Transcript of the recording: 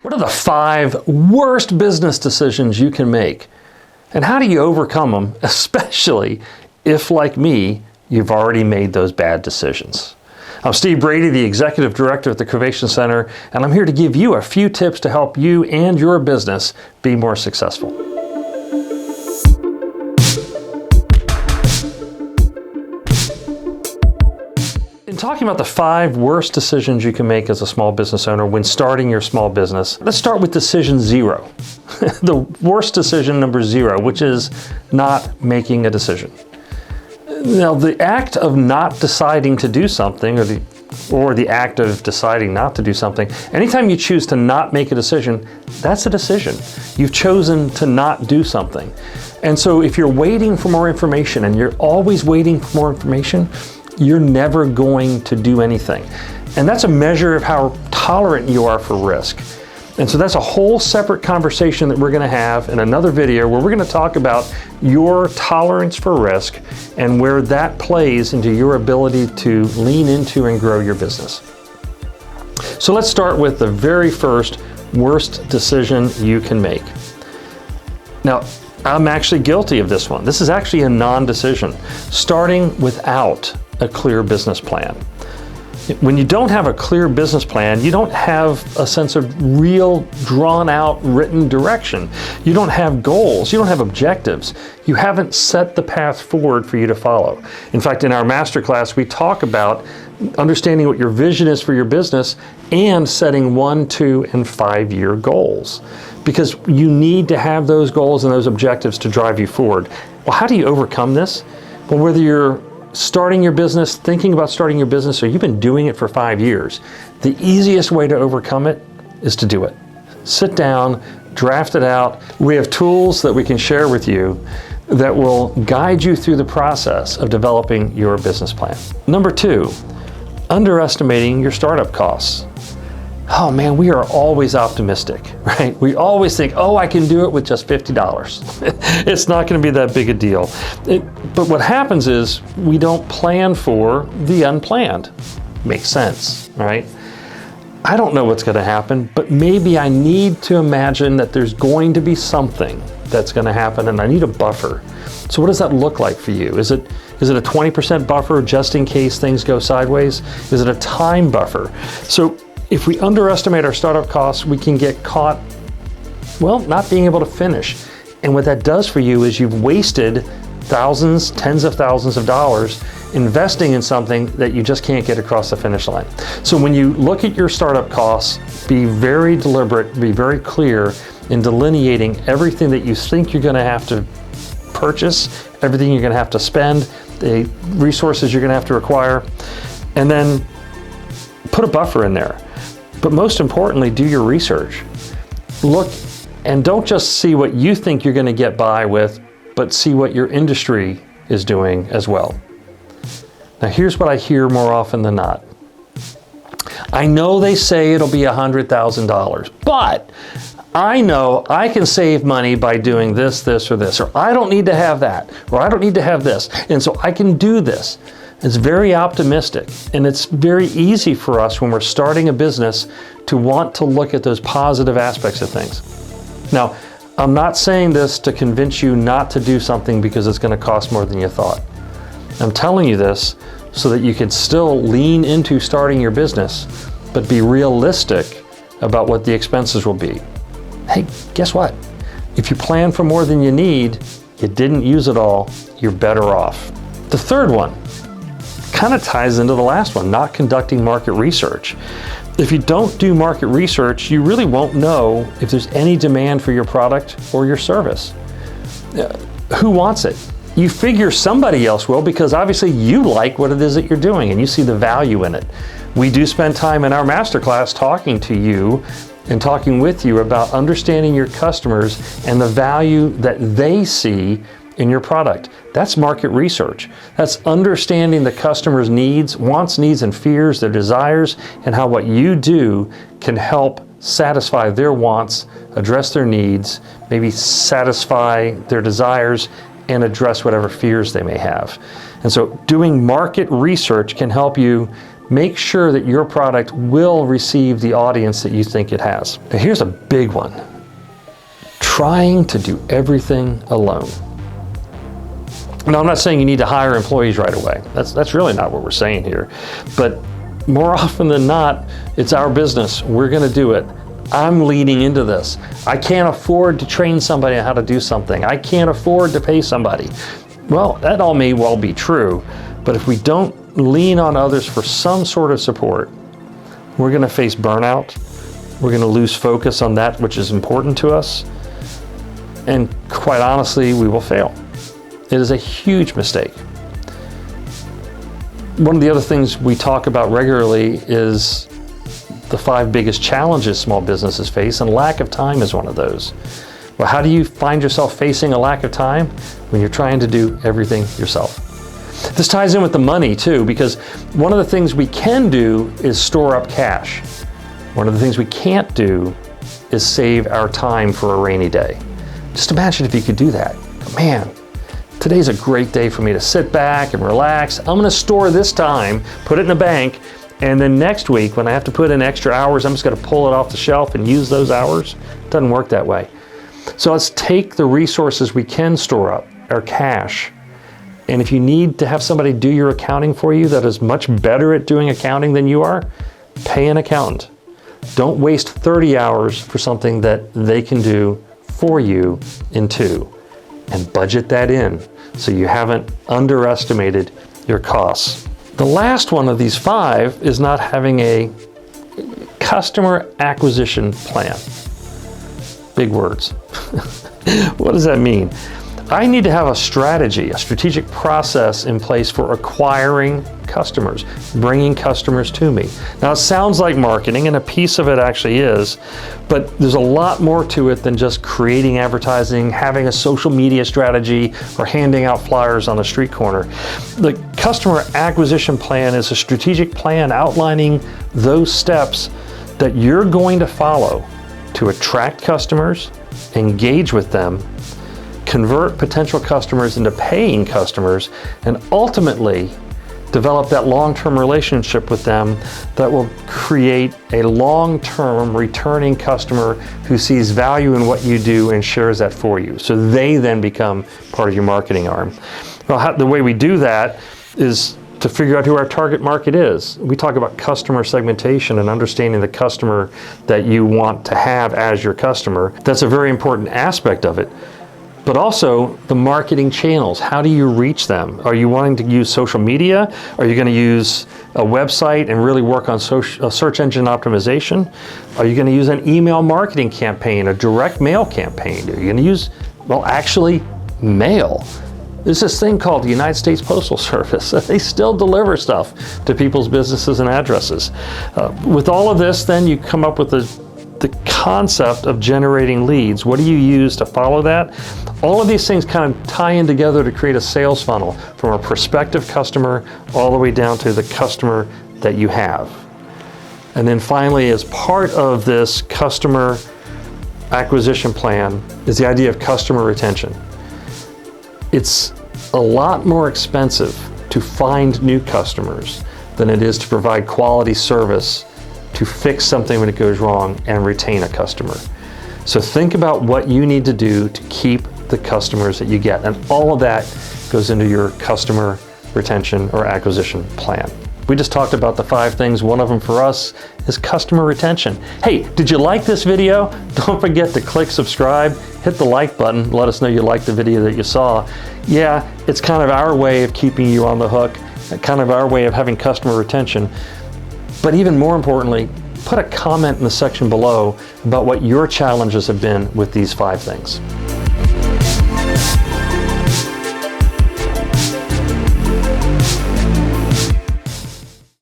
What are the 5 worst business decisions you can make? And how do you overcome them, especially if, like me, you've already made those bad decisions? I'm Steve Brady, the Executive Director at the Covation Center, and I'm here to give you a few tips to help you and your business be more successful. In talking about the 5 worst decisions you can make as a small business owner when starting your small business, let's start with decision 0. The worst decision number 0, which is not making a decision. Now, the act of not deciding to do something, or the act of deciding not to do something, anytime you choose to not make a decision, that's a decision. You've chosen to not do something. And so if you're waiting for more information and you're always waiting for more information, you're never going to do anything. And that's a measure of how tolerant you are for risk. And so that's a whole separate conversation that we're going to have in another video where we're going to talk about your tolerance for risk and where that plays into your ability to lean into and grow your business. So let's start with the very first worst decision you can make. Now, I'm actually guilty of this one. This is actually a non-decision, starting without a clear business plan. When you don't have a clear business plan, you don't have a sense of real drawn out written direction. You don't have goals. You don't have objectives. You haven't set the path forward for you to follow. In fact, in our masterclass, we talk about understanding what your vision is for your business and setting 1, 2, and 5-year goals. Because you need to have those goals and those objectives to drive you forward. Well, how do you overcome this? Well, whether you're starting your business, thinking about starting your business, or you've been doing it for 5 years, the easiest way to overcome it is to do it. Sit down, draft it out. We have tools that we can share with you that will guide you through the process of developing your business plan. Number 2, underestimating your startup costs. Oh man, we are always optimistic, right? We always think, oh, I can do it with just $50. It's not going to be that big a deal. But what happens is we don't plan for the unplanned. Makes sense, right? I don't know what's going to happen, but maybe I need to imagine that there's going to be something that's going to happen and I need a buffer. So what does that look like for you? Is it a 20% buffer just in case things go sideways? Is it a time buffer? So if we underestimate our startup costs, we can get caught, well, not being able to finish. And what that does for you is you've wasted thousands, tens of thousands of dollars investing in something that you just can't get across the finish line. So when you look at your startup costs, be very deliberate, be very clear in delineating everything that you think you're going to have to purchase, everything you're going to have to spend, the resources you're going to have to require, and then put a buffer in there. But most importantly, do your research. Look, and don't just see what you think you're going to get by with, but see what your industry is doing as well. Now, here's what I hear more often than not. I know they say it'll be $100,000, but I know I can save money by doing this, this, or this, or I don't need to have that, or I don't need to have this, and so I can do this. It's very optimistic, and it's very easy for us when we're starting a business to want to look at those positive aspects of things. Now, I'm not saying this to convince you not to do something because it's going to cost more than you thought. I'm telling you this so that you can still lean into starting your business, but be realistic about what the expenses will be. Hey, guess what? If you plan for more than you need, you didn't use it all, you're better off. The third one kind of ties into the last one, not conducting market research. If you don't do market research, you really won't know if there's any demand for your product or your service. Who wants it? You figure somebody else will because obviously you like what it is that you're doing and you see the value in it. We do spend time in our masterclass talking to you and talking with you about understanding your customers and the value that they see in your product. That's market research. That's understanding the customer's needs, wants, needs, and fears, their desires, and how what you do can help satisfy their wants, address their needs, maybe satisfy their desires, and address whatever fears they may have. And so doing market research can help you Make sure that your product will receive the audience that you think it has. Now here's a big one. Trying to do everything alone. Now, I'm not saying you need to hire employees right away. That's really not what we're saying here. But more often than not, it's our business. We're going to do it. I'm leading into this. I can't afford to train somebody on how to do something. I can't afford to pay somebody. Well, that all may well be true, but if we don't lean on others for some sort of support, we're going to face burnout. We're going to lose focus on that which is important to us. And quite honestly, we will fail. It is a huge mistake. One of the other things we talk about regularly is the 5 biggest challenges small businesses face, and lack of time is one of those. Well, how do you find yourself facing a lack of time? When you're trying to do everything yourself. This ties in with the money too, because one of the things we can do is store up cash. One of the things we can't do is save our time for a rainy day. Just imagine if you could do that. Man, today's a great day for me to sit back and relax. I'm going to store this time, put it in a bank, and then next week when I have to put in extra hours, I'm just going to pull it off the shelf and use those hours. It doesn't work that way. So let's take the resources we can store up, our cash, and if you need to have somebody do your accounting for you that is much better at doing accounting than you are, pay an accountant. Don't waste 30 hours for something that they can do for you in 2, and budget that in so you haven't underestimated your costs. The last one of these 5 is not having a customer acquisition plan. Big words. What does that mean? I need to have a strategy, a strategic process in place for acquiring customers, bringing customers to me. Now, it sounds like marketing, and a piece of it actually is, but there's a lot more to it than just creating advertising, having a social media strategy, or handing out flyers on the street corner. The customer acquisition plan is a strategic plan outlining those steps that you're going to follow to attract customers, engage with them, convert potential customers into paying customers, and ultimately develop that long-term relationship with them that will create a long-term returning customer who sees value in what you do and shares that for you. So they then become part of your marketing arm. Well, the way we do that is to figure out who our target market is. We talk about customer segmentation and understanding the customer that you want to have as your customer. That's a very important aspect of it. But also the marketing channels. How do you reach them? Are you wanting to use social media? Are you going to use a website and really work on search engine optimization? Are you going to use an email marketing campaign, a direct mail campaign? Are you going to use, well, actually mail? There's this thing called the United States Postal Service. They still deliver stuff to people's businesses and addresses. With all of this, then you come up with the concept of generating leads. What do you use to follow that? All of these things kind of tie in together to create a sales funnel from a prospective customer all the way down to the customer that you have. And then finally, as part of this customer acquisition plan is the idea of customer retention. It's a lot more expensive to find new customers than it is to provide quality service, to fix something when it goes wrong, and retain a customer. So think about what you need to do to keep the customers that you get. And all of that goes into your customer retention or acquisition plan. We just talked about the 5 things. One of them for us is customer retention. Hey, did you like this video? Don't forget to click subscribe, hit the like button, let us know you liked the video that you saw. Yeah, it's kind of our way of keeping you on the hook, kind of our way of having customer retention. But even more importantly, put a comment in the section below about what your challenges have been with these 5 things.